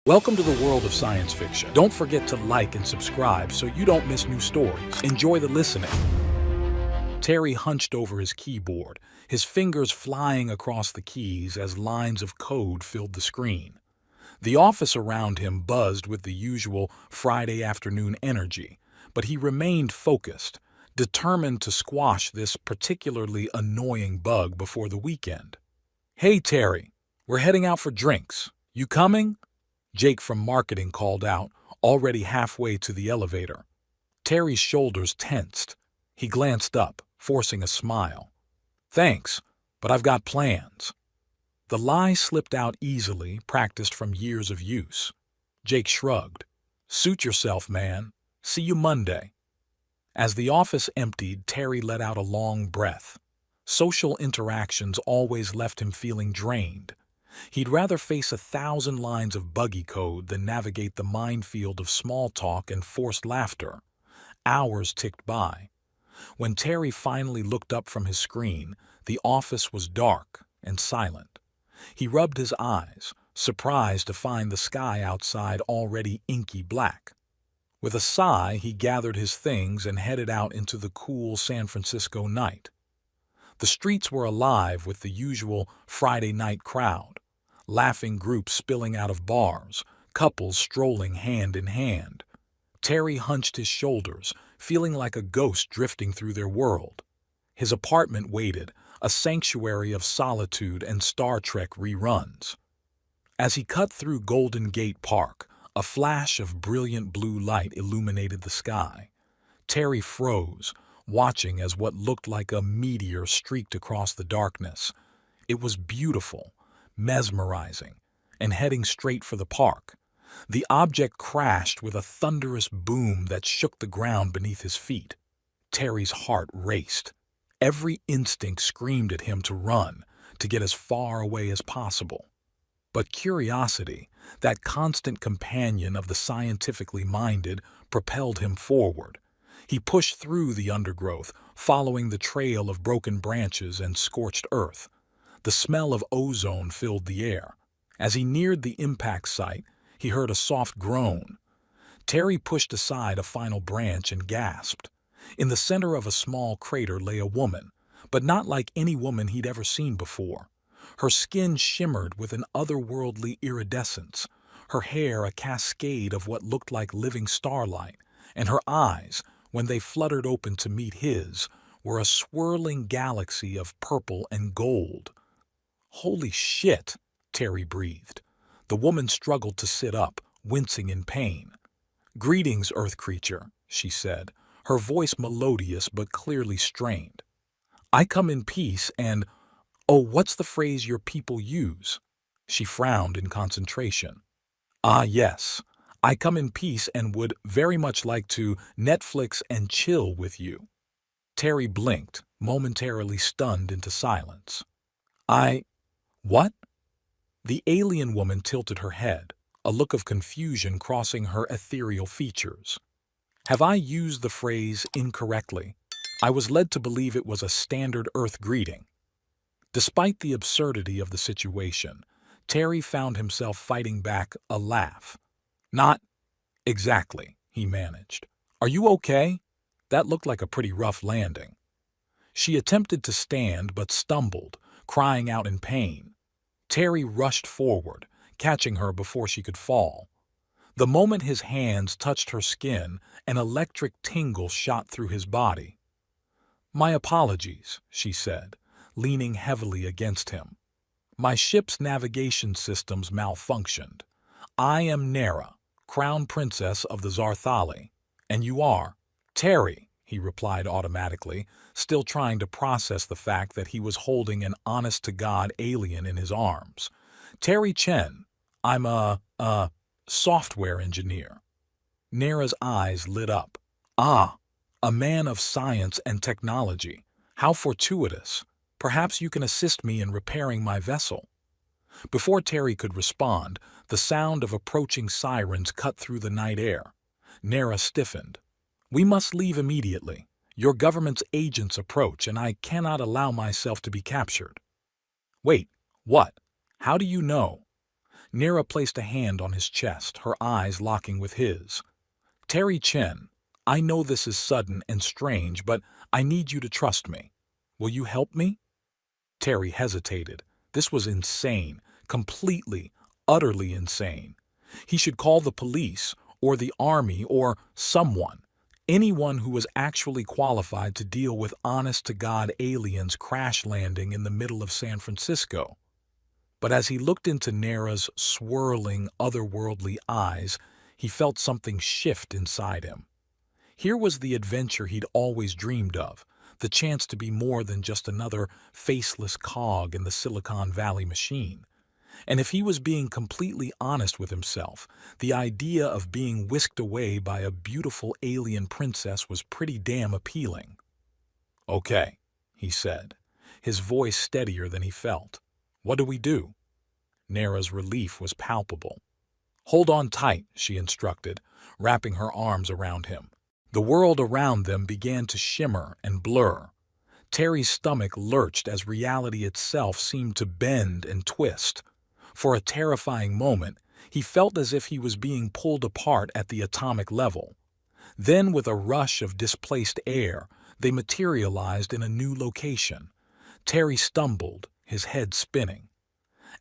Welcome to the world of science fiction. Don't forget to like and subscribe so you don't miss new stories. Enjoy the listening. Terry hunched over his keyboard, his fingers flying across the keys as lines of code filled the screen. The office around him buzzed with the usual Friday afternoon energy, but he remained focused, determined to squash this particularly annoying bug before the weekend. "Hey, Terry, we're heading out for drinks. You coming?" Jake from marketing called out, already halfway to the elevator. Terry's shoulders tensed. He glanced up, forcing a smile. "Thanks, but I've got plans." The lie slipped out easily, practiced from years of use. Jake shrugged. "Suit yourself, man. See you Monday." As the office emptied, Terry let out a long breath. Social interactions always left him feeling drained. He'd rather face 1,000 lines of buggy code than navigate the minefield of small talk and forced laughter. Hours ticked by. When Terry finally looked up from his screen, the office was dark and silent. He rubbed his eyes, surprised to find the sky outside already inky black. With a sigh, he gathered his things and headed out into the cool San Francisco night. The streets were alive with the usual Friday night crowd. Laughing groups spilling out of bars, couples strolling hand in hand. Terry hunched his shoulders, feeling like a ghost drifting through their world. His apartment waited, a sanctuary of solitude and Star Trek reruns. As he cut through Golden Gate Park, a flash of brilliant blue light illuminated the sky. Terry froze, watching as what looked like a meteor streaked across the darkness. It was beautiful, mesmerizing, and heading straight for the park. The object crashed with a thunderous boom that shook the ground beneath his feet. Terry's heart raced. Every instinct screamed at him to run, to get as far away as possible. But curiosity, that constant companion of the scientifically minded, propelled him forward. He pushed through the undergrowth, following the trail of broken branches and scorched earth. The smell of ozone filled the air. As he neared the impact site, he heard a soft groan. Terry pushed aside a final branch and gasped. In the center of a small crater lay a woman, but not like any woman he'd ever seen before. Her skin shimmered with an otherworldly iridescence, her hair a cascade of what looked like living starlight, and her eyes, when they fluttered open to meet his, were a swirling galaxy of purple and gold. "Holy shit," Terry breathed. The woman struggled to sit up, wincing in pain. "Greetings, Earth creature," she said, her voice melodious but clearly strained. "I come in peace and... Oh, what's the phrase your people use?" She frowned in concentration. "Ah, yes. I come in peace and would very much like to Netflix and chill with you." Terry blinked, momentarily stunned into silence. What?" The alien woman tilted her head, a look of confusion crossing her ethereal features. "Have I used the phrase incorrectly? I was led to believe it was a standard Earth greeting." Despite the absurdity of the situation, Terry found himself fighting back a laugh. "Not exactly," he managed. "Are you okay? That looked like a pretty rough landing." She attempted to stand but stumbled, crying out in pain. Terry rushed forward, catching her before she could fall. The moment his hands touched her skin, an electric tingle shot through his body. "My apologies," she said, leaning heavily against him. "My ship's navigation systems malfunctioned. I am Nara, Crown Princess of the Zarthali, and you are..." "Terry," he replied automatically, still trying to process the fact that he was holding an honest-to-God alien in his arms. "Terry Chen. I'm a software engineer." Nara's eyes lit up. "Ah, a man of science and technology. How fortuitous. Perhaps you can assist me in repairing my vessel." Before Terry could respond, the sound of approaching sirens cut through the night air. Nara stiffened. "We must leave immediately. Your government's agents approach, and I cannot allow myself to be captured." "Wait, what? How do you know?" Nera placed a hand on his chest, her eyes locking with his. Terry Chen, I know this is sudden and strange, but I need you to trust me. Will you help me? Terry hesitated. This was insane, completely, utterly insane. He should call the police, or the army, or someone. Anyone who was actually qualified to deal with honest-to-God aliens crash landing in the middle of San Francisco. But as he looked into Nera's swirling, otherworldly eyes, he felt something shift inside him. Here was the adventure he'd always dreamed of, the chance to be more than just another faceless cog in the Silicon Valley machine. And if he was being completely honest with himself, the idea of being whisked away by a beautiful alien princess was pretty damn appealing. Okay, he said, his voice steadier than he felt. What do we do? Nera's relief was palpable. Hold on tight, she instructed, wrapping her arms around him. The world around them began to shimmer and blur. Terry's stomach lurched as reality itself seemed to bend and twist. For a terrifying moment, he felt as if he was being pulled apart at the atomic level. Then, with a rush of displaced air, they materialized in a new location. Terry stumbled, his head spinning.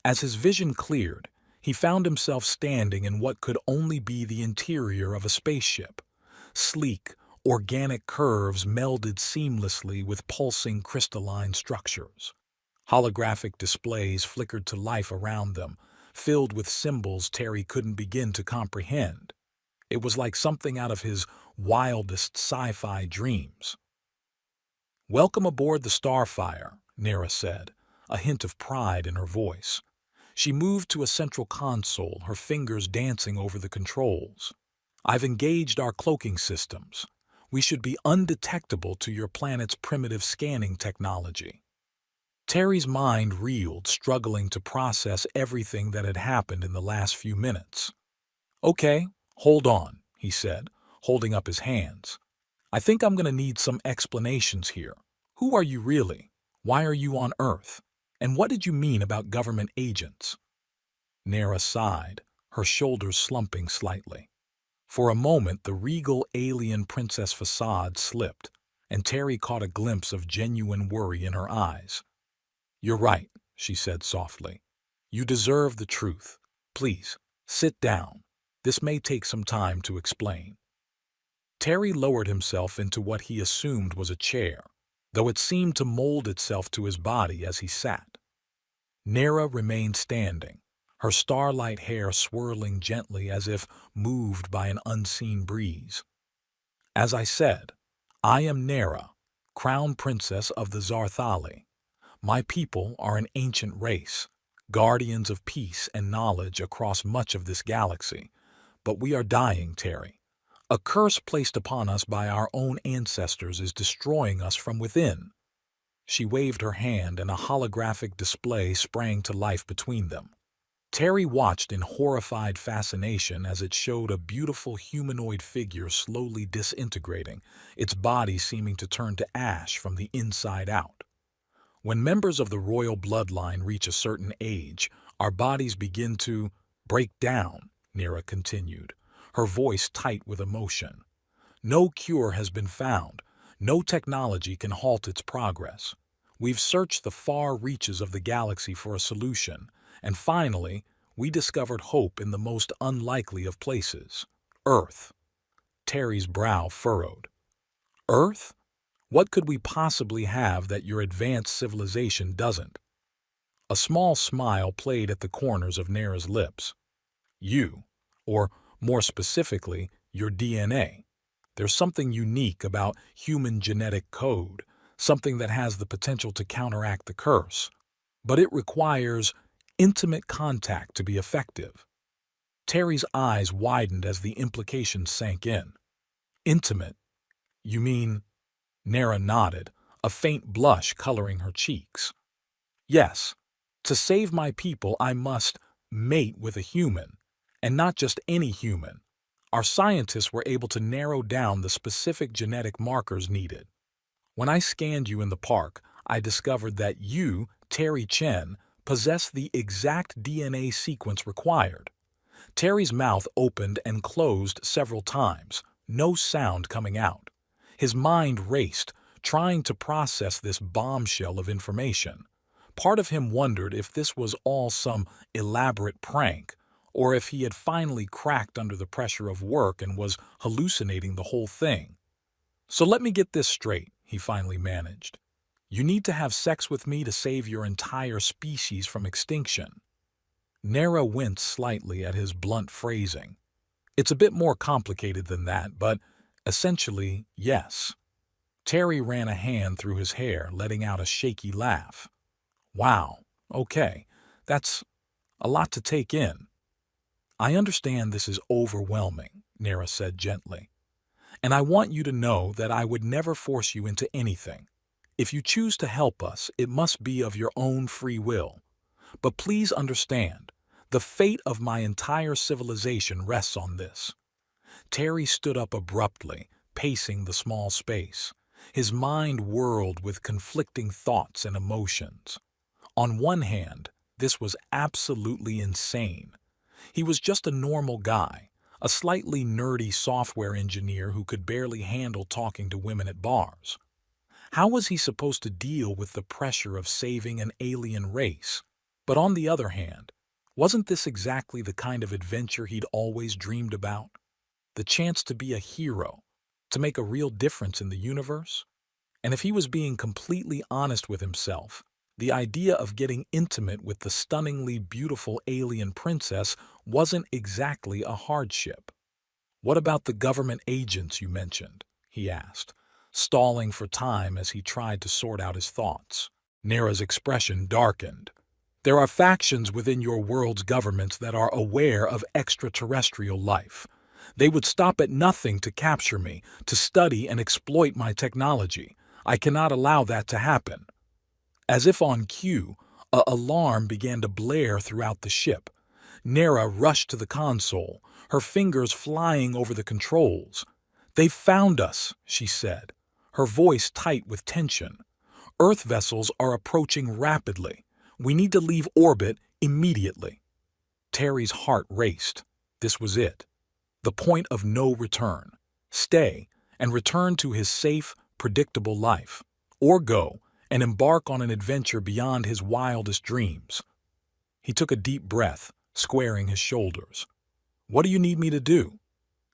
As his vision cleared, he found himself standing in what could only be the interior of a spaceship. Sleek, organic curves melded seamlessly with pulsing crystalline structures. Holographic displays flickered to life around them, filled with symbols Terry couldn't begin to comprehend. It was like something out of his wildest sci-fi dreams. Welcome aboard the Starfire, Nera said, a hint of pride in her voice. She moved to a central console, her fingers dancing over the controls. I've engaged our cloaking systems. We should be undetectable to your planet's primitive scanning technology. Terry's mind reeled, struggling to process everything that had happened in the last few minutes. Okay, hold on, he said, holding up his hands. I think I'm going to need some explanations here. Who are you really? Why are you on Earth? And what did you mean about government agents? Nera sighed, her shoulders slumping slightly. For a moment, the regal alien princess facade slipped, and Terry caught a glimpse of genuine worry in her eyes. You're right, she said softly. You deserve the truth. Please, sit down. This may take some time to explain. Terry lowered himself into what he assumed was a chair, though it seemed to mold itself to his body as he sat. Nera remained standing, her starlight hair swirling gently as if moved by an unseen breeze. As I said, I am Nera, crown princess of the Zarthali. My people are an ancient race, guardians of peace and knowledge across much of this galaxy. But we are dying, Terry. A curse placed upon us by our own ancestors is destroying us from within. She waved her hand and a holographic display sprang to life between them. Terry watched in horrified fascination as it showed a beautiful humanoid figure slowly disintegrating, its body seeming to turn to ash from the inside out. When members of the royal bloodline reach a certain age, our bodies begin to break down, Nera continued, her voice tight with emotion. No cure has been found. No technology can halt its progress. We've searched the far reaches of the galaxy for a solution, and finally, we discovered hope in the most unlikely of places, Earth. Terry's brow furrowed. Earth? What could we possibly have that your advanced civilization doesn't? A small smile played at the corners of Nera's lips. You, or more specifically, your DNA. There's something unique about human genetic code, something that has the potential to counteract the curse. But it requires intimate contact to be effective. Terry's eyes widened as the implications sank in. Intimate? You mean? Nera nodded, a faint blush coloring her cheeks. Yes. To save my people, I must mate with a human, and not just any human. Our scientists were able to narrow down the specific genetic markers needed. When I scanned you in the park, I discovered that you, Terry Chen, possess the exact DNA sequence required. Terry's mouth opened and closed several times, no sound coming out. His mind raced, trying to process this bombshell of information. Part of him wondered if this was all some elaborate prank, or if he had finally cracked under the pressure of work and was hallucinating the whole thing. "So let me get this straight," he finally managed. "You need to have sex with me to save your entire species from extinction." Nara winced slightly at his blunt phrasing. "It's a bit more complicated than that, but essentially, yes." Terry ran a hand through his hair, letting out a shaky laugh. "Wow, okay, that's a lot to take in." "I understand this is overwhelming," Nara said gently. "And I want you to know that I would never force you into anything. If you choose to help us, it must be of your own free will. But please understand, the fate of my entire civilization rests on this." Terry stood up abruptly, pacing the small space. His mind whirled with conflicting thoughts and emotions. On one hand, this was absolutely insane. He was just a normal guy, a slightly nerdy software engineer who could barely handle talking to women at bars. How was he supposed to deal with the pressure of saving an alien race? But on the other hand, wasn't this exactly the kind of adventure he'd always dreamed about? The chance to be a hero, to make a real difference in the universe? And if he was being completely honest with himself, the idea of getting intimate with the stunningly beautiful alien princess wasn't exactly a hardship. "What about the government agents you mentioned?" he asked, stalling for time as he tried to sort out his thoughts. Nara's expression darkened. "There are factions within your world's governments that are aware of extraterrestrial life. They would stop at nothing to capture me, to study and exploit my technology. I cannot allow that to happen." As if on cue, an alarm began to blare throughout the ship. Nara rushed to the console, her fingers flying over the controls. "They've found us," she said, her voice tight with tension. "Earth vessels are approaching rapidly. We need to leave orbit immediately." Terry's heart raced. This was it. The point of no return. Stay and return to his safe, predictable life. Or go and embark on an adventure beyond his wildest dreams. He took a deep breath, squaring his shoulders. "What do you need me to do?"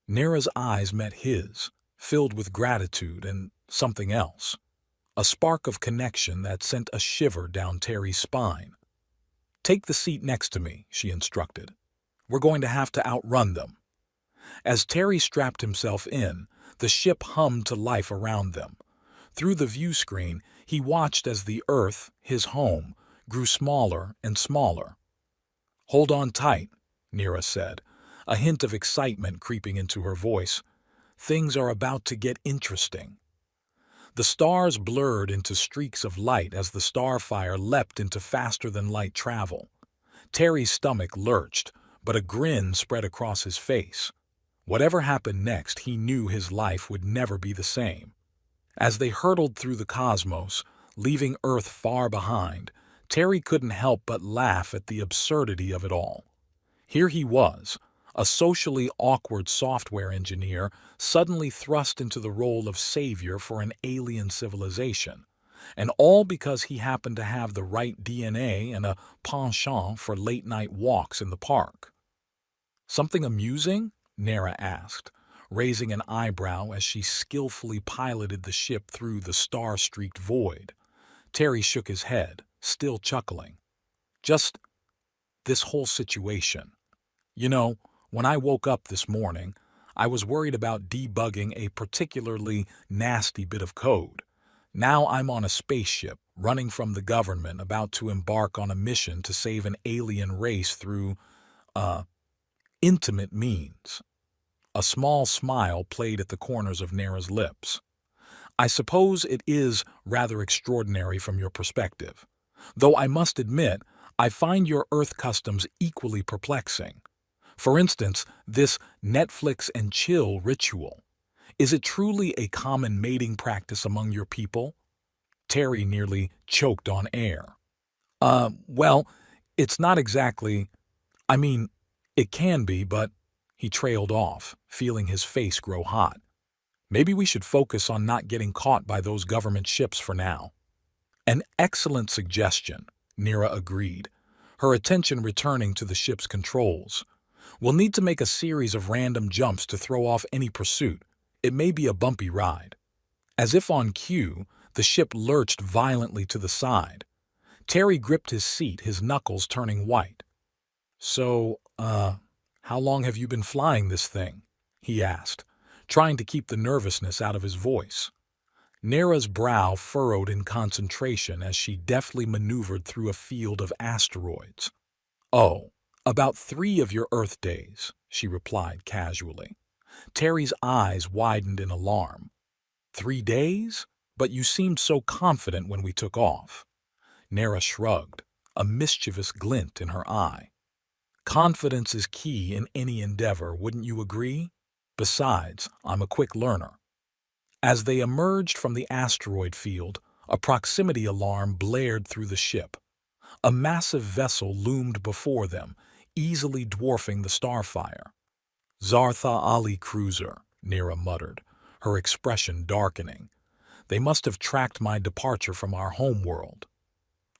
Nara's eyes met his, filled with gratitude and something else. A spark of connection that sent a shiver down Terry's spine. "Take the seat next to me," she instructed. "We're going to have to outrun them." As Terry strapped himself in, the ship hummed to life around them. Through the view screen, he watched as the Earth, his home, grew smaller and smaller. "Hold on tight," Nira said, a hint of excitement creeping into her voice. "Things are about to get interesting." The stars blurred into streaks of light as the starfire leapt into faster-than-light travel. Terry's stomach lurched, but a grin spread across his face. Whatever happened next, he knew his life would never be the same. As they hurtled through the cosmos, leaving Earth far behind, Terry couldn't help but laugh at the absurdity of it all. Here he was, a socially awkward software engineer, suddenly thrust into the role of savior for an alien civilization, and all because he happened to have the right DNA and a penchant for late-night walks in the park. "Something amusing?" Nara asked, raising an eyebrow as she skillfully piloted the ship through the star-streaked void. Terry shook his head, still chuckling. "Just this whole situation. You know, when I woke up this morning, I was worried about debugging a particularly nasty bit of code. Now I'm on a spaceship, running from the government, about to embark on a mission to save an alien race through, intimate means." A small smile played at the corners of Nara's lips. "I suppose it is rather extraordinary from your perspective. Though I must admit, I find your Earth customs equally perplexing. For instance, this Netflix and chill ritual. Is it truly a common mating practice among your people?" Terry nearly choked on air. Well, It's not exactly, I mean, it can be, but he trailed off, feeling his face grow hot. Maybe we should focus on not getting caught by those government ships for now. An excellent suggestion, Nira agreed, her attention returning to the ship's controls. We'll need to make a series of random jumps to throw off any pursuit. It may be a bumpy ride. As if on cue, the ship lurched violently to the side. Terry gripped his seat, his knuckles turning white. So, how long have you been flying this thing? He asked, trying to keep the nervousness out of his voice. Nera's brow furrowed in concentration as she deftly maneuvered through a field of asteroids. Oh, about 3 of your Earth days, she replied casually. Terry's eyes widened in alarm. 3 days? But you seemed so confident when we took off. Nera shrugged, a mischievous glint in her eye. Confidence is key in any endeavor, wouldn't you agree? Besides, I'm a quick learner. As they emerged from the asteroid field, a proximity alarm blared through the ship. A massive vessel loomed before them, easily dwarfing the Starfire. Zartha Ali cruiser, Nera muttered, her expression darkening. They must have tracked my departure from our homeworld.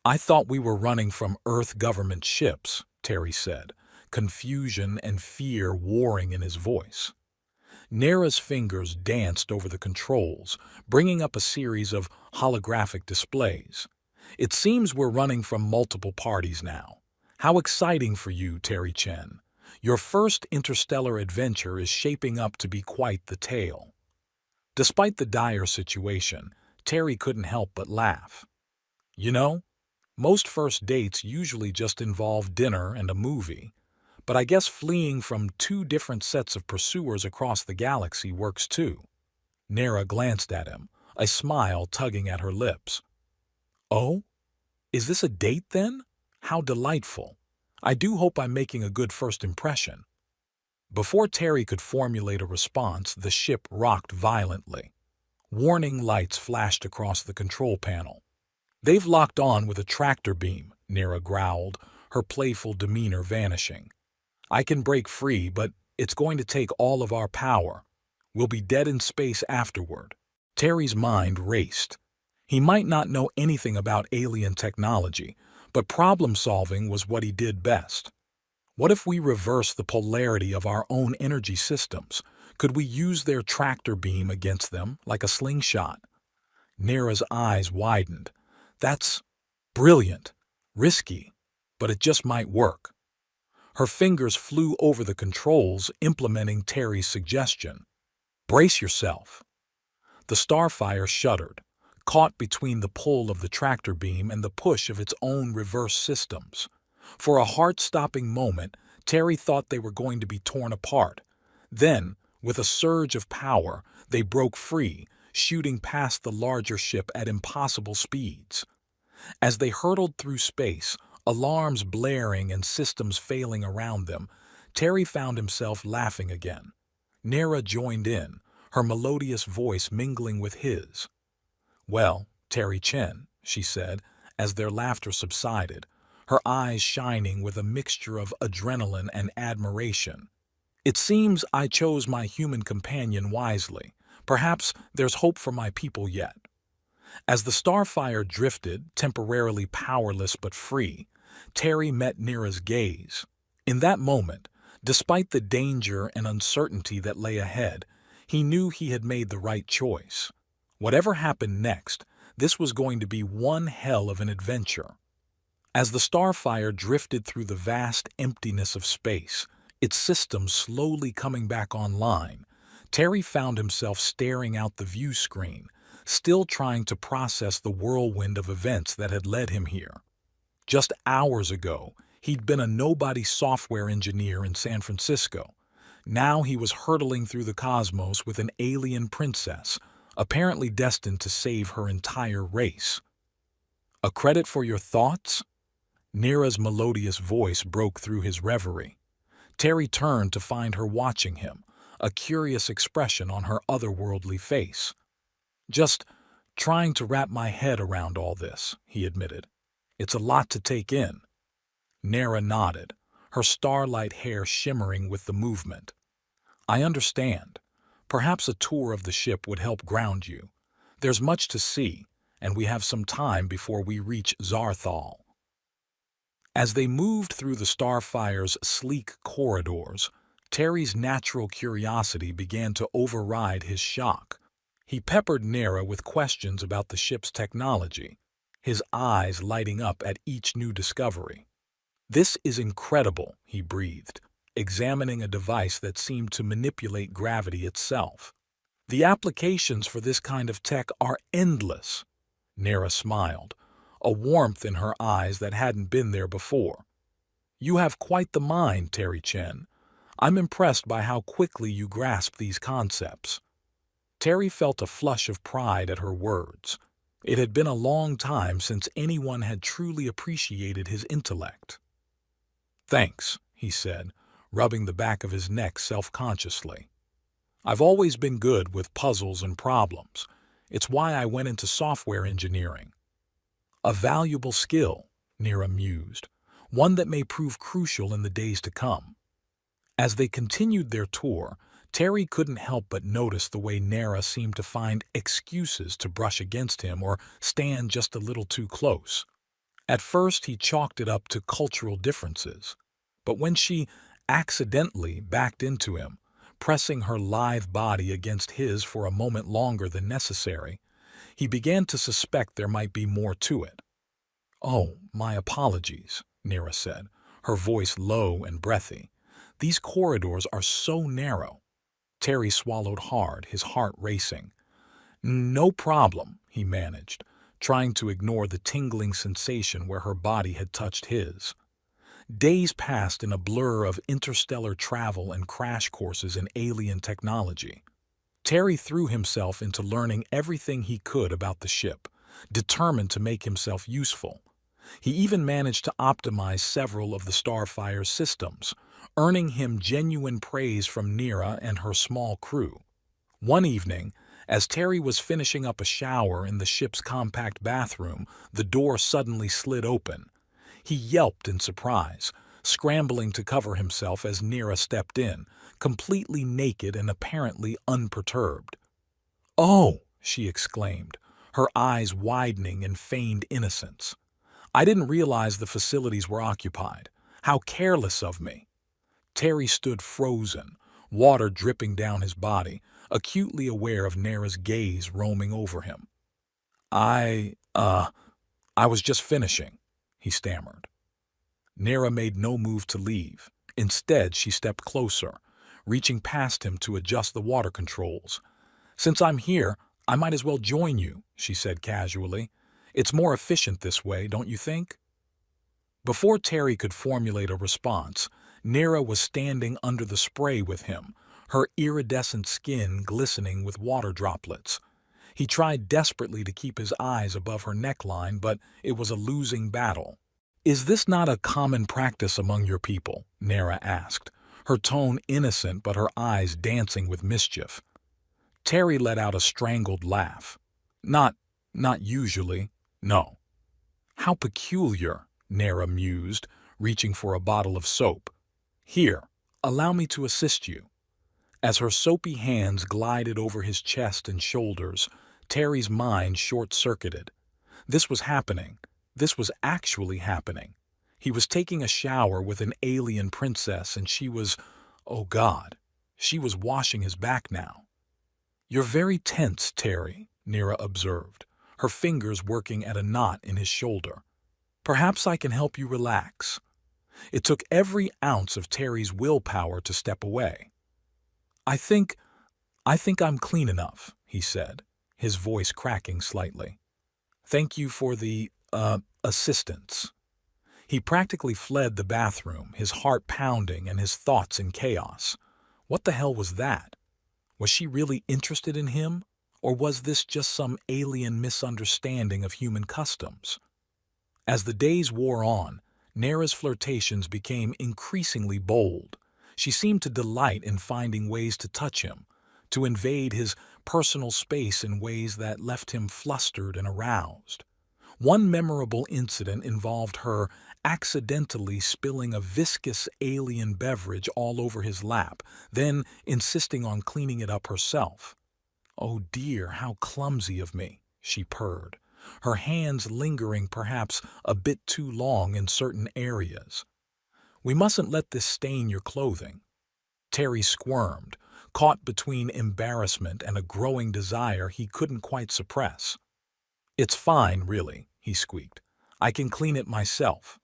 I thought we were running from Earth government ships, Terry said, confusion and fear warring in his voice. Nera's fingers danced over the controls, bringing up a series of holographic displays. It seems we're running from multiple parties now. How exciting for you, Terry Chen. Your first interstellar adventure is shaping up to be quite the tale. Despite the dire situation, Terry couldn't help but laugh. You know, most first dates usually just involve dinner and a movie, but I guess fleeing from 2 different sets of pursuers across the galaxy works too. Nera glanced at him, a smile tugging at her lips. Oh? Is this a date then? How delightful. I do hope I'm making a good first impression. Before Terry could formulate a response, the ship rocked violently. Warning lights flashed across the control panel. They've locked on with a tractor beam, Nera growled, her playful demeanor vanishing. I can break free, but it's going to take all of our power. We'll be dead in space afterward. Terry's mind raced. He might not know anything about alien technology, but problem-solving was what he did best. What if we reverse the polarity of our own energy systems? Could we use their tractor beam against them like a slingshot? Nera's eyes widened. That's brilliant, risky, but it just might work. Her fingers flew over the controls, implementing Terry's suggestion. Brace yourself. The Starfire shuddered, caught between the pull of the tractor beam and the push of its own reverse systems. For a heart-stopping moment, Terry thought they were going to be torn apart. Then, with a surge of power, they broke free, shooting past the larger ship at impossible speeds. As they hurtled through space, alarms blaring and systems failing around them, Terry found himself laughing again. Nera joined in, her melodious voice mingling with his. Well, Terry Chen, she said, as their laughter subsided, her eyes shining with a mixture of adrenaline and admiration. It seems I chose my human companion wisely. Perhaps there's hope for my people yet. As the Starfire drifted, temporarily powerless but free, Terry met Nera's gaze. In that moment, despite the danger and uncertainty that lay ahead, he knew he had made the right choice. Whatever happened next, this was going to be one hell of an adventure. As the Starfire drifted through the vast emptiness of space, its systems slowly coming back online, Terry found himself staring out the view screen, still trying to process the whirlwind of events that had led him here. Just hours ago, he'd been a nobody software engineer in San Francisco. Now he was hurtling through the cosmos with an alien princess, apparently destined to save her entire race. A credit for your thoughts? Nera's melodious voice broke through his reverie. Terry turned to find her watching him, a curious expression on her otherworldly face. Just trying to wrap my head around all this, he admitted. It's a lot to take in. Nera nodded, her starlight hair shimmering with the movement. I understand. Perhaps a tour of the ship would help ground you. There's much to see, and we have some time before we reach Zarthal. As they moved through the Starfire's sleek corridors, Terry's natural curiosity began to override his shock. He peppered Nera with questions about the ship's technology, his eyes lighting up at each new discovery. "This is incredible," he breathed, examining a device that seemed to manipulate gravity itself. "The applications for this kind of tech are endless." Nera smiled, a warmth in her eyes that hadn't been there before. "You have quite the mind, Terry Chen. I'm impressed by how quickly you grasp these concepts." Terry felt a flush of pride at her words. It had been a long time since anyone had truly appreciated his intellect. "Thanks," he said, rubbing the back of his neck self-consciously. "I've always been good with puzzles and problems. It's why I went into software engineering." "A valuable skill," Nera mused, "one that may prove crucial in the days to come." As they continued their tour, Terry couldn't help but notice the way Nera seemed to find excuses to brush against him or stand just a little too close. At first he chalked it up to cultural differences, but when she accidentally backed into him, pressing her lithe body against his for a moment longer than necessary, he began to suspect there might be more to it. "Oh, my apologies," Nera said, her voice low and breathy. "These corridors are so narrow." Terry swallowed hard, his heart racing. "No problem," he managed, trying to ignore the tingling sensation where her body had touched his. Days passed in a blur of interstellar travel and crash courses in alien technology. Terry threw himself into learning everything he could about the ship, determined to make himself useful. He even managed to optimize several of the Starfire's systems, earning him genuine praise from Nera and her small crew. One evening, as Terry was finishing up a shower in the ship's compact bathroom, the door suddenly slid open. He yelped in surprise, scrambling to cover himself as Nera stepped in, completely naked and apparently unperturbed. "Oh!" she exclaimed, her eyes widening in feigned innocence. "I didn't realize the facilities were occupied. How careless of me." Terry stood frozen, water dripping down his body, acutely aware of Nera's gaze roaming over him. I was just finishing," he stammered. Nera made no move to leave. Instead, she stepped closer, reaching past him to adjust the water controls. "Since I'm here, I might as well join you," she said casually. "It's more efficient this way, don't you think?" Before Terry could formulate a response, Nera was standing under the spray with him, her iridescent skin glistening with water droplets. He tried desperately to keep his eyes above her neckline, but it was a losing battle. "Is this not a common practice among your people?" Nera asked, her tone innocent but her eyes dancing with mischief. Terry let out a strangled laugh. Not usually, no." "How peculiar," Nera mused, reaching for a bottle of soap. "Here, allow me to assist you." As her soapy hands glided over his chest and shoulders, Terry's mind short-circuited. This was happening. This was actually happening. He was taking a shower with an alien princess and she was, oh God, she was washing his back now. "You're very tense, Terry," Nera observed, her fingers working at a knot in his shoulder. "Perhaps I can help you relax." It took every ounce of Terry's willpower to step away. I think I'm clean enough," he said, his voice cracking slightly. "Thank you for the, assistance." He practically fled the bathroom, his heart pounding and his thoughts in chaos. What the hell was that? Was she really interested in him? Or was this just some alien misunderstanding of human customs? As the days wore on, Nera's flirtations became increasingly bold. She seemed to delight in finding ways to touch him, to invade his personal space in ways that left him flustered and aroused. One memorable incident involved her accidentally spilling a viscous alien beverage all over his lap, then insisting on cleaning it up herself. "Oh dear, how clumsy of me," she purred, her hands lingering perhaps a bit too long in certain areas. "We mustn't let this stain your clothing." Terry squirmed, caught between embarrassment and a growing desire he couldn't quite suppress. "It's fine, really," he squeaked. "I can clean it myself."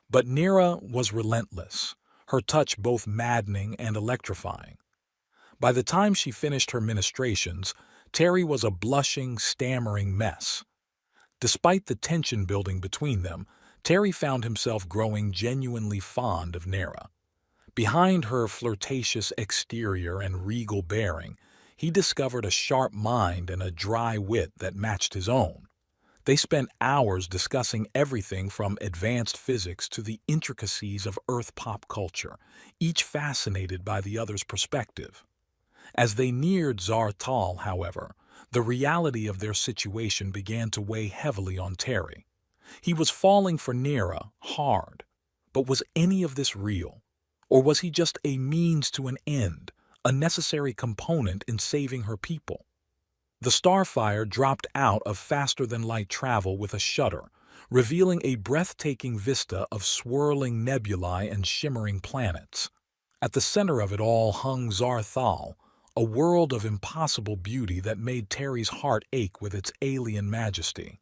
But Nira was relentless, her touch both maddening and electrifying. By the time she finished her ministrations, Terry was a blushing, stammering mess. Despite the tension building between them, Terry found himself growing genuinely fond of Nira. Behind her flirtatious exterior and regal bearing, he discovered a sharp mind and a dry wit that matched his own. They spent hours discussing everything from advanced physics to the intricacies of Earth pop culture, each fascinated by the other's perspective. As they neared Zarthal, however, the reality of their situation began to weigh heavily on Terry. He was falling for Nira hard. But was any of this real? Or was he just a means to an end, a necessary component in saving her people? The Starfire dropped out of faster-than-light travel with a shudder, revealing a breathtaking vista of swirling nebulae and shimmering planets. At the center of it all hung Zarthal, a world of impossible beauty that made Terry's heart ache with its alien majesty.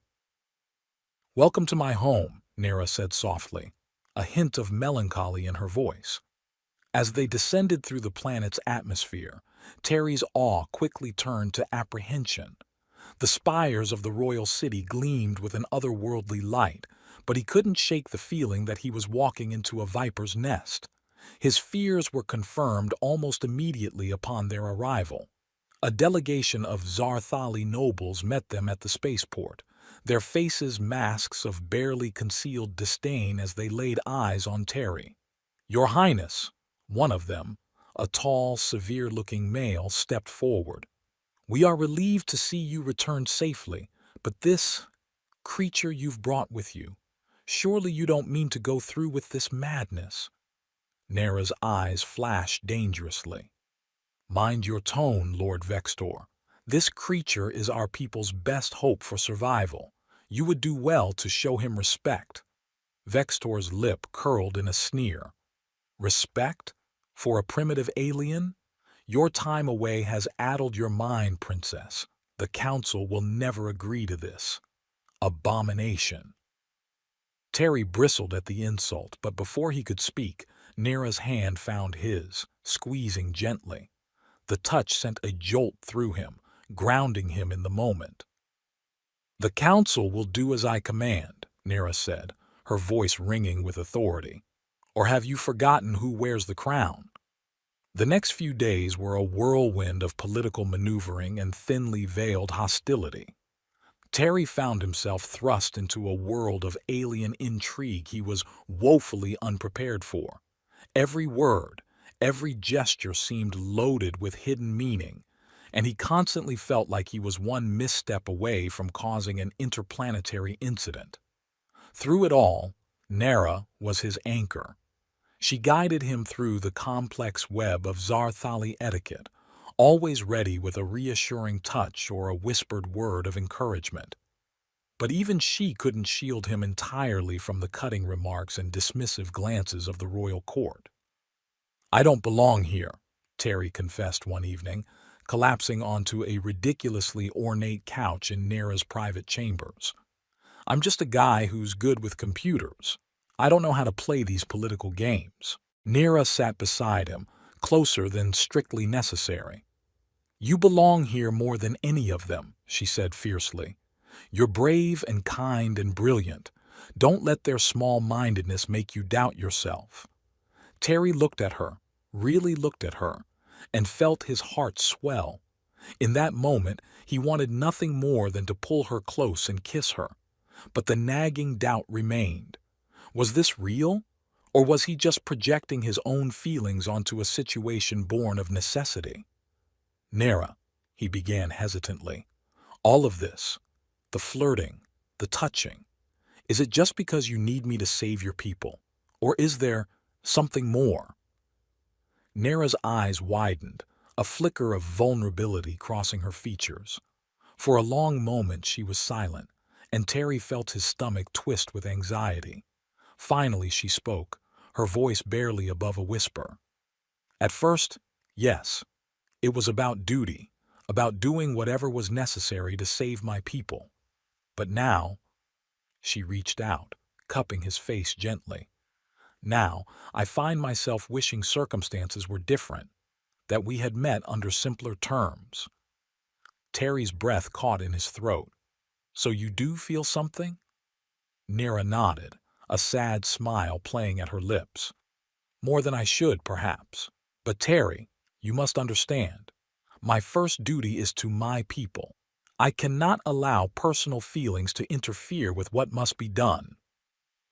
"Welcome to my home," Nira said softly, a hint of melancholy in her voice. As they descended through the planet's atmosphere, Terry's awe quickly turned to apprehension. The spires of the royal city gleamed with an otherworldly light, but he couldn't shake the feeling that he was walking into a viper's nest. His fears were confirmed almost immediately upon their arrival. A delegation of Zarthali nobles met them at the spaceport, their faces masks of barely concealed disdain as they laid eyes on Terry. "Your Highness," one of them, a tall, severe-looking male, stepped forward. "We are relieved to see you return safely, but this creature you've brought with you, surely you don't mean to go through with this madness?" Nara's eyes flashed dangerously. "Mind your tone, Lord Vextor. This creature is our people's best hope for survival. You would do well to show him respect." Vextor's lip curled in a sneer. "Respect? For a primitive alien? Your time away has addled your mind, Princess. The Council will never agree to this. Abomination." Terry bristled at the insult, but before he could speak, Nira's hand found his, squeezing gently. The touch sent a jolt through him, grounding him in the moment. "The Council will do as I command," Nira said, her voice ringing with authority. "Or have you forgotten who wears the crown?" The next few days were a whirlwind of political maneuvering and thinly veiled hostility. Terry found himself thrust into a world of alien intrigue he was woefully unprepared for. Every word, every gesture seemed loaded with hidden meaning, and he constantly felt like he was one misstep away from causing an interplanetary incident. Through it all, Nara was his anchor. She guided him through the complex web of Zarthali etiquette, always ready with a reassuring touch or a whispered word of encouragement. But even she couldn't shield him entirely from the cutting remarks and dismissive glances of the royal court. "I don't belong here," Terry confessed one evening, collapsing onto a ridiculously ornate couch in Nara's private chambers. "I'm just a guy who's good with computers. I don't know how to play these political games." Nira sat beside him, closer than strictly necessary. "You belong here more than any of them," she said fiercely. "You're brave and kind and brilliant. Don't let their small-mindedness make you doubt yourself." Terry looked at her, really looked at her, and felt his heart swell. In that moment, he wanted nothing more than to pull her close and kiss her. But the nagging doubt remained. Was this real? Or was he just projecting his own feelings onto a situation born of necessity? "Nara," he began hesitantly, "all of this, the flirting, the touching? Is it just because you need me to save your people? Or is there something more? Nera's eyes widened, a flicker of vulnerability crossing her features. For a long moment she was silent, and Terry felt his stomach twist with anxiety. Finally she spoke, her voice barely above a whisper. At first, yes, it was about duty, about doing whatever was necessary to save my people. But now, she reached out, cupping his face gently. Now, I find myself wishing circumstances were different, that we had met under simpler terms. Terry's breath caught in his throat. So you do feel something? Nera nodded, a sad smile playing at her lips. More than I should, perhaps. But Terry, you must understand. My first duty is to my people. I cannot allow personal feelings to interfere with what must be done.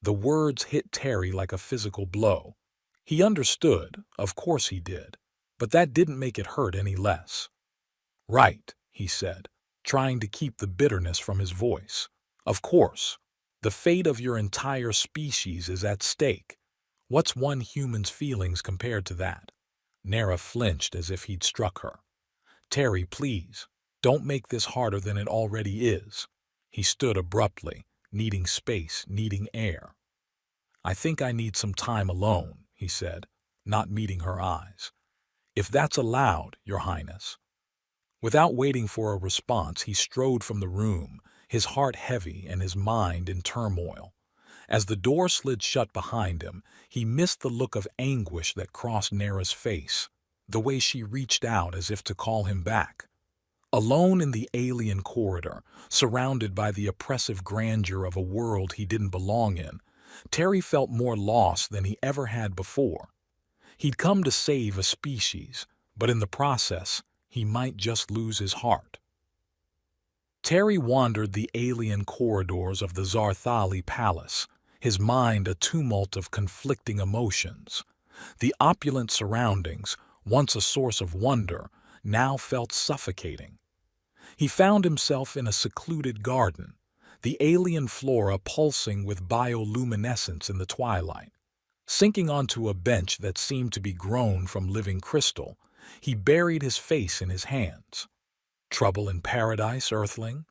The words hit Terry like a physical blow. He understood, of course he did, but that didn't make it hurt any less. Right, he said, trying to keep the bitterness from his voice. Of course, the fate of your entire species is at stake. What's one human's feelings compared to that? Nera flinched as if he'd struck her. Terry, please, don't make this harder than it already is. He stood abruptly, needing space, needing air. I think I need some time alone, he said, not meeting her eyes. If that's allowed, Your Highness. Without waiting for a response, he strode from the room, his heart heavy and his mind in turmoil. As the door slid shut behind him, he missed the look of anguish that crossed Nera's face, the way she reached out as if to call him back. Alone in the alien corridor, surrounded by the oppressive grandeur of a world he didn't belong in, Terry felt more lost than he ever had before. He'd come to save a species, but in the process, he might just lose his heart. Terry wandered the alien corridors of the Zarthali Palace, his mind a tumult of conflicting emotions. The opulent surroundings, once a source of wonder, now felt suffocating. He found himself in a secluded garden, the alien flora pulsing with bioluminescence in the twilight. Sinking onto a bench that seemed to be grown from living crystal, he buried his face in his hands. Trouble in paradise, Earthling?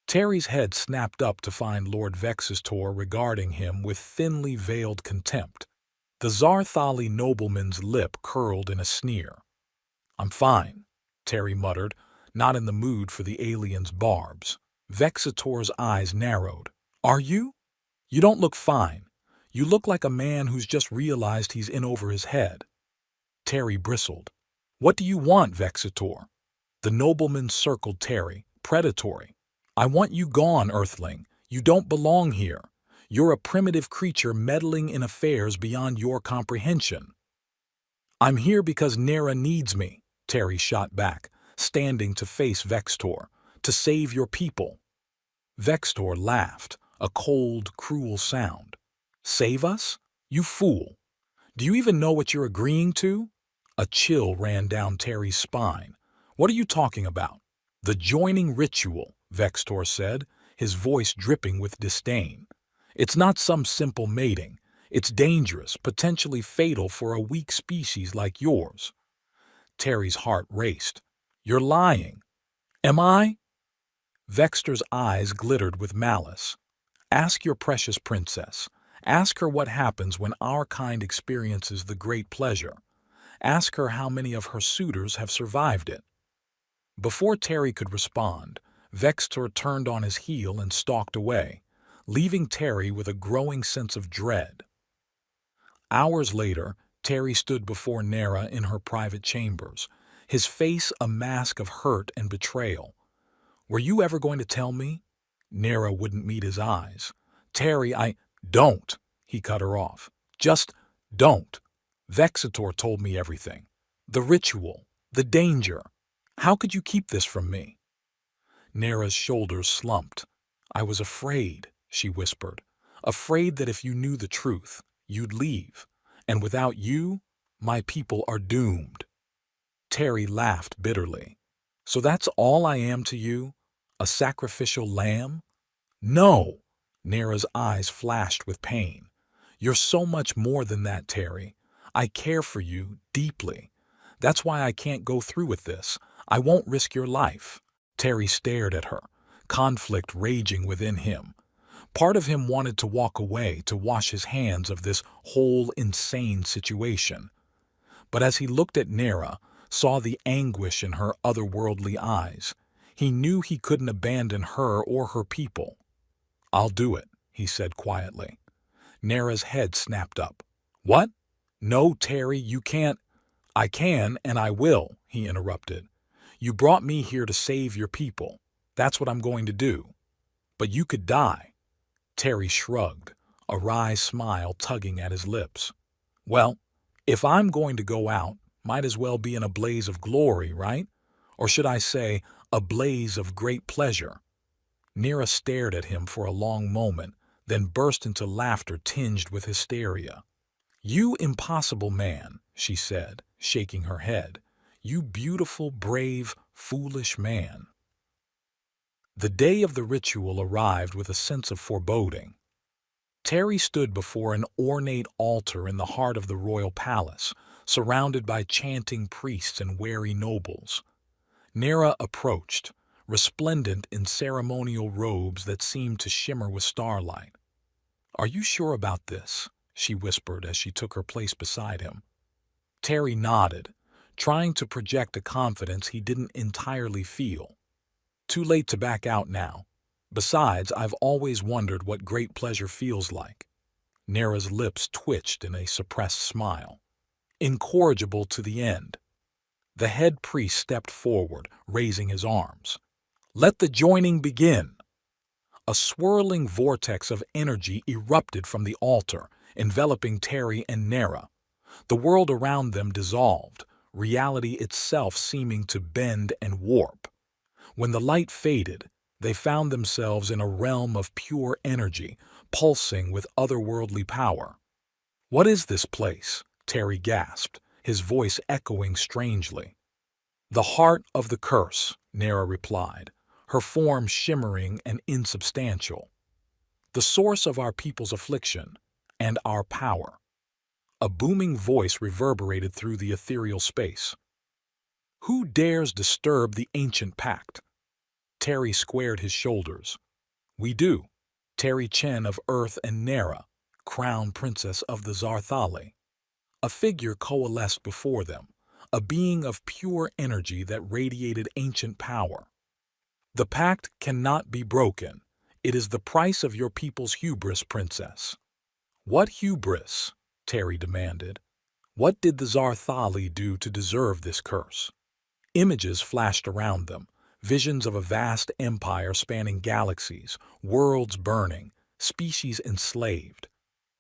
Terry's head snapped up to find Lord Vexistor regarding him with thinly veiled contempt. The Zarthali nobleman's lip curled in a sneer. I'm fine, Terry muttered, not in the mood for the alien's barbs. Vexator's eyes narrowed. Are you? You don't look fine. You look like a man who's just realized he's in over his head. Terry bristled. What do you want, Vexator? The nobleman circled Terry, predatory. I want you gone, Earthling. You don't belong here. You're a primitive creature meddling in affairs beyond your comprehension. I'm here because Nera needs me, Terry shot back, standing to face Vextor, to save your people. Vextor laughed, a cold, cruel sound. Save us? You fool. Do you even know what you're agreeing to? A chill ran down Terry's spine. What are you talking about? The joining ritual, Vextor said, his voice dripping with disdain. It's not some simple mating. It's dangerous, potentially fatal for a weak species like yours. Terry's heart raced. You're lying. Am I? Vextor's eyes glittered with malice. Ask your precious princess. Ask her what happens when our kind experiences the great pleasure. Ask her how many of her suitors have survived it. Before Terry could respond, Vextor turned on his heel and stalked away, leaving Terry with a growing sense of dread. Hours later, Terry stood before Nera in her private chambers, his face a mask of hurt and betrayal. Were you ever going to tell me? Nera wouldn't meet his eyes. Terry, Don't, he cut her off. Just don't. Vexator told me everything. The ritual, the danger. How could you keep this from me? Nera's shoulders slumped. I was afraid, she whispered. Afraid that if you knew the truth, you'd leave. And without you, my people are doomed. Terry laughed bitterly. So that's all I am to you? A sacrificial lamb? No! Nera's eyes flashed with pain. You're so much more than that, Terry. I care for you deeply. That's why I can't go through with this. I won't risk your life. Terry stared at her, conflict raging within him. Part of him wanted to walk away, to wash his hands of this whole insane situation. But as he looked at Nera, saw the anguish in her otherworldly eyes, he knew he couldn't abandon her or her people. I'll do it, he said quietly. Nera's head snapped up. What? No, Terry, you can't. I can and I will, he interrupted. You brought me here to save your people. That's what I'm going to do. But you could die. Terry shrugged, a wry smile tugging at his lips. Well, if I'm going to go out, might as well be in a blaze of glory, right? Or should I say, a blaze of great pleasure? Nera stared at him for a long moment, then burst into laughter tinged with hysteria. You impossible man, she said, shaking her head. You beautiful, brave, foolish man. The day of the ritual arrived with a sense of foreboding. Terry stood before an ornate altar in the heart of the royal palace, surrounded by chanting priests and wary nobles. Nera approached, resplendent in ceremonial robes that seemed to shimmer with starlight. Are you sure about this? She whispered as she took her place beside him. Terry nodded, trying to project a confidence he didn't entirely feel. Too late to back out now. Besides, I've always wondered what great pleasure feels like. Nera's lips twitched in a suppressed smile. Incorrigible to the end. The head priest stepped forward, raising his arms. Let the joining begin. A swirling vortex of energy erupted from the altar, enveloping Terry and Nera. The world around them dissolved, reality itself seeming to bend and warp. When the light faded, they found themselves in a realm of pure energy, pulsing with otherworldly power. What is this place? Terry gasped, his voice echoing strangely. The heart of the curse, Nera replied, her form shimmering and insubstantial. The source of our people's affliction and our power. A booming voice reverberated through the ethereal space. Who dares disturb the ancient pact? Terry squared his shoulders. We do. Terry Chen of Earth and Nera, crown princess of the Zarthali. A figure coalesced before them, a being of pure energy that radiated ancient power. The pact cannot be broken. It is the price of your people's hubris, princess. What hubris? Terry demanded. What did the Zarthali do to deserve this curse? Images flashed around them, visions of a vast empire spanning galaxies, worlds burning, species enslaved.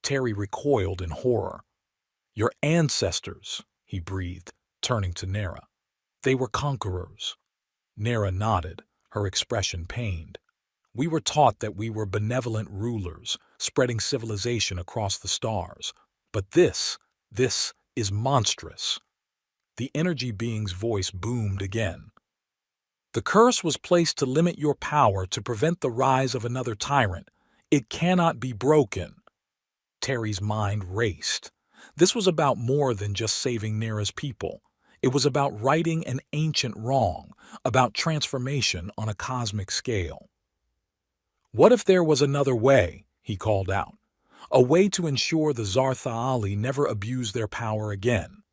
Terry recoiled in horror. Your ancestors, he breathed, turning to Nera. They were conquerors. Nera nodded, her expression pained. We were taught that we were benevolent rulers, spreading civilization across the stars. But this is monstrous. The energy being's voice boomed again. The curse was placed to limit your power, to prevent the rise of another tyrant. It cannot be broken. Terry's mind raced. This was about more than just saving Nera's people. It was about righting an ancient wrong, about transformation on a cosmic scale. What if there was another way? He called out. A way to ensure the Zarthali never abuse their power again.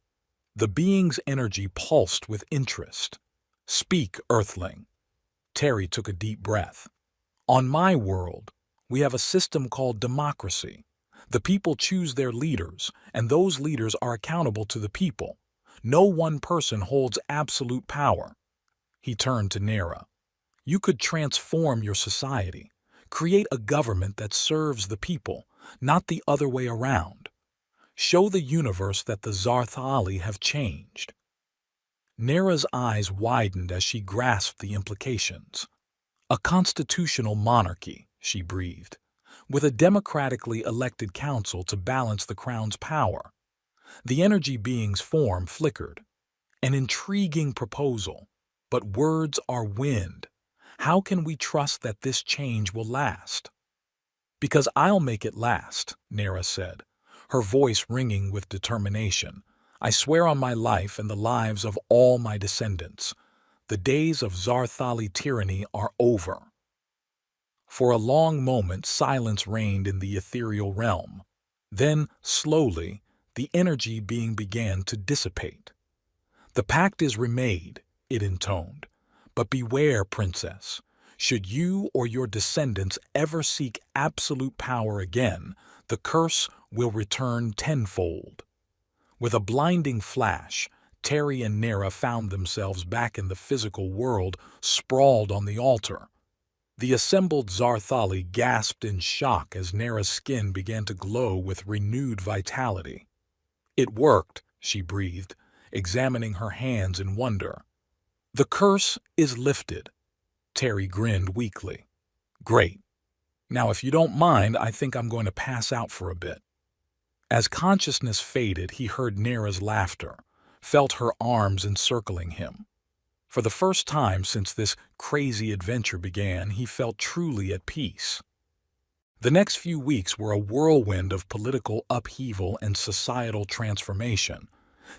The being's energy pulsed with interest. Speak, Earthling. Terry took a deep breath. On my world, we have a system called democracy. The people choose their leaders, and those leaders are accountable to the people. No one person holds absolute power. He turned to Nera. You could transform your society, create a government that serves the people, not the other way around. Show the universe that the Zarthali have changed. Nera's eyes widened as she grasped the implications. A constitutional monarchy, she breathed, with a democratically elected council to balance the crown's power. The energy being's form flickered. An intriguing proposal, but words are wind. How can we trust that this change will last? Because I'll make it last, Nera said, her voice ringing with determination. I swear on my life and the lives of all my descendants. The days of Zarthali tyranny are over. For a long moment, silence reigned in the ethereal realm. Then, slowly, the energy began to dissipate. The pact is remade, it intoned. But beware, princess. Should you or your descendants ever seek absolute power again, the curse will return tenfold. With a blinding flash, Terry and Nera found themselves back in the physical world, sprawled on the altar. The assembled Zarthali gasped in shock as Nera's skin began to glow with renewed vitality. It worked, she breathed, examining her hands in wonder. The curse is lifted. Terry grinned weakly. Great. Now, if you don't mind, I think I'm going to pass out for a bit. As consciousness faded, he heard Nera's laughter, felt her arms encircling him. For the first time since this crazy adventure began, he felt truly at peace. The next few weeks were a whirlwind of political upheaval and societal transformation.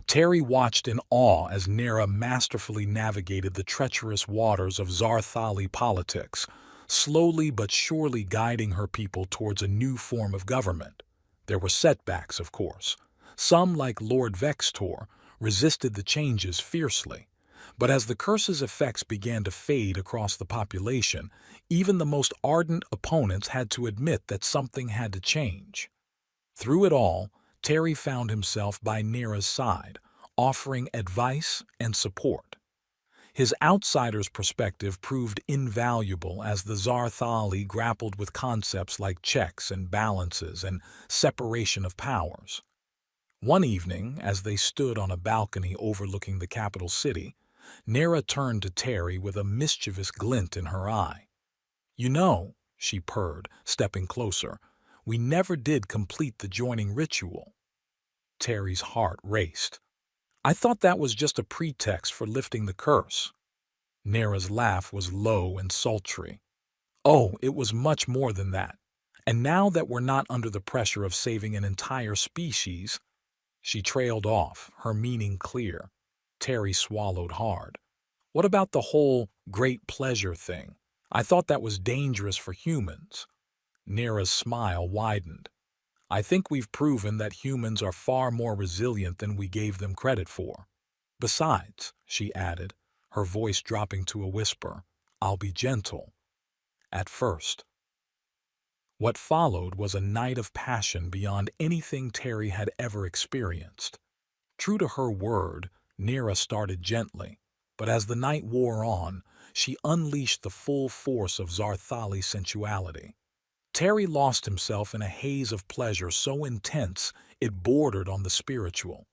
Terry watched in awe as Nera masterfully navigated the treacherous waters of Zarthali politics, slowly but surely guiding her people towards a new form of government. There were setbacks, of course. Some, like Lord Vextor, resisted the changes fiercely. But as the curse's effects began to fade across the population, even the most ardent opponents had to admit that something had to change. Through it all, Terry found himself by Nera's side, offering advice and support. His outsider's perspective proved invaluable as the Zarthali grappled with concepts like checks and balances and separation of powers. One evening, as they stood on a balcony overlooking the capital city, Nera turned to Terry with a mischievous glint in her eye. "You know," she purred, stepping closer, "we never did complete the joining ritual." Terry's heart raced. "I thought that was just a pretext for lifting the curse." Nera's laugh was low and sultry. "Oh, it was much more than that. And now that we're not under the pressure of saving an entire species—" She trailed off, her meaning clear. Terry swallowed hard. "What about the whole great pleasure thing? I thought that was dangerous for humans." Nera's smile widened. "I think we've proven that humans are far more resilient than we gave them credit for. Besides," she added, her voice dropping to a whisper, "I'll be gentle. At first." What followed was a night of passion beyond anything Terry had ever experienced. True to her word, Nera started gently, but as the night wore on, she unleashed the full force of Zarthali sensuality. Terry lost himself in a haze of pleasure so intense it bordered on the spiritual.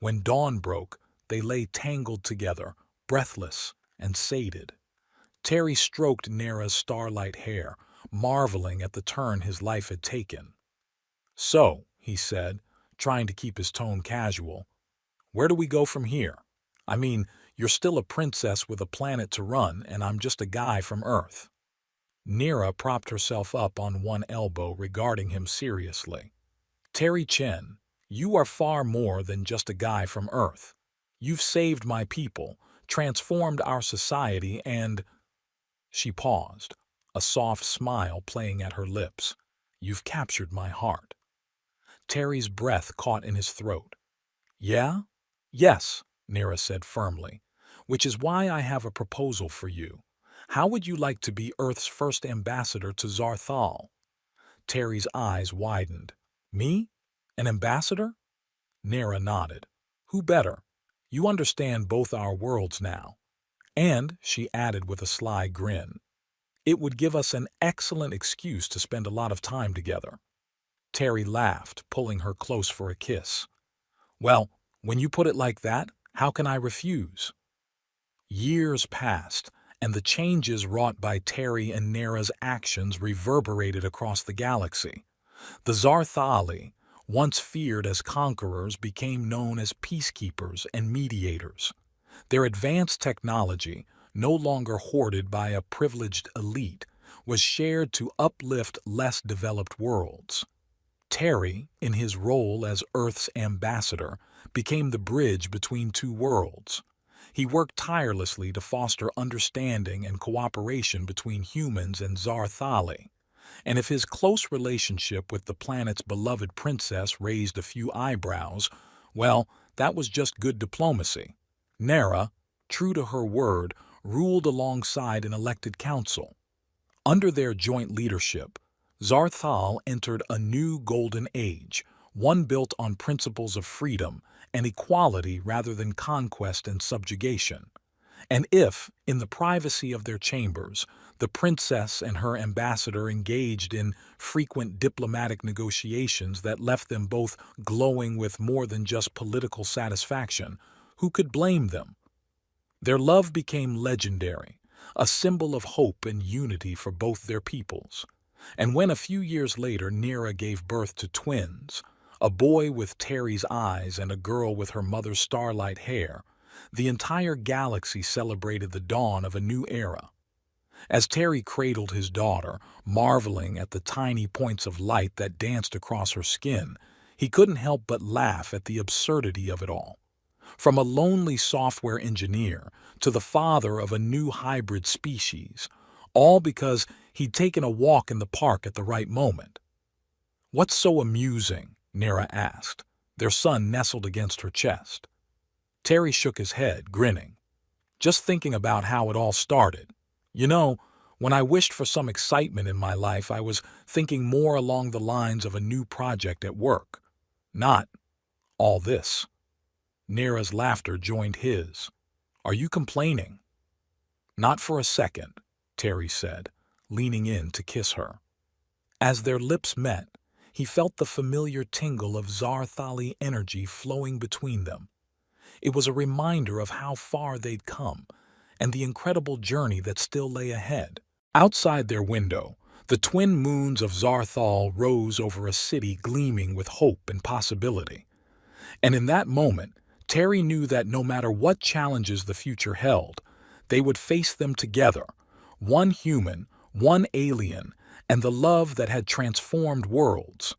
When dawn broke, they lay tangled together, breathless and sated. Terry stroked Nera's starlight hair, marveling at the turn his life had taken. "So," he said, trying to keep his tone casual, "where do we go from here? I mean, you're still a princess with a planet to run, and I'm just a guy from Earth." Nera propped herself up on one elbow, regarding him seriously. "Terry Chen, you are far more than just a guy from Earth. You've saved my people, transformed our society, and—" She paused, a soft smile playing at her lips. "You've captured my heart." Terry's breath caught in his throat. "Yeah? Yes," Nera said firmly, "which is why I have a proposal for you. How would you like to be Earth's first ambassador to Zarthal?" Terry's eyes widened. "Me? An ambassador?" Nera nodded. "Who better? You understand both our worlds now. And," she added with a sly grin, "it would give us an excellent excuse to spend a lot of time together." Terry laughed, pulling her close for a kiss. "Well, when you put it like that, how can I refuse?" Years passed, and the changes wrought by Terry and Nera's actions reverberated across the galaxy. The Zarthali, once feared as conquerors, became known as peacekeepers and mediators. Their advanced technology, no longer hoarded by a privileged elite, was shared to uplift less developed worlds. Terry, in his role as Earth's ambassador, became the bridge between two worlds. He worked tirelessly to foster understanding and cooperation between humans and Zarthali. And if his close relationship with the planet's beloved princess raised a few eyebrows, well, that was just good diplomacy. Nara, true to her word, ruled alongside an elected council. Under their joint leadership, Zarthal entered a new golden age, one built on principles of freedom and equality rather than conquest and subjugation. And if, in the privacy of their chambers, the princess and her ambassador engaged in frequent diplomatic negotiations that left them both glowing with more than just political satisfaction, who could blame them? Their love became legendary, a symbol of hope and unity for both their peoples. And when a few years later Nera gave birth to twins, a boy with Terry's eyes and a girl with her mother's starlight hair, the entire galaxy celebrated the dawn of a new era. As Terry cradled his daughter, marveling at the tiny points of light that danced across her skin, he couldn't help but laugh at the absurdity of it all. From a lonely software engineer to the father of a new hybrid species, all because he'd taken a walk in the park at the right moment. "What's so amusing?" Nera asked, their son nestled against her chest. Terry shook his head, grinning. "Just thinking about how it all started. You know, when I wished for some excitement in my life, I was thinking more along the lines of a new project at work. Not all this." Nera's laughter joined his. "Are you complaining?" "Not for a second," Terry said, leaning in to kiss her. As their lips met, he felt the familiar tingle of Zarthali energy flowing between them. It was a reminder of how far they'd come and the incredible journey that still lay ahead. Outside their window, the twin moons of Zarthal rose over a city gleaming with hope and possibility. And in that moment, Terry knew that no matter what challenges the future held, they would face them together, one human, one alien, and the love that had transformed worlds.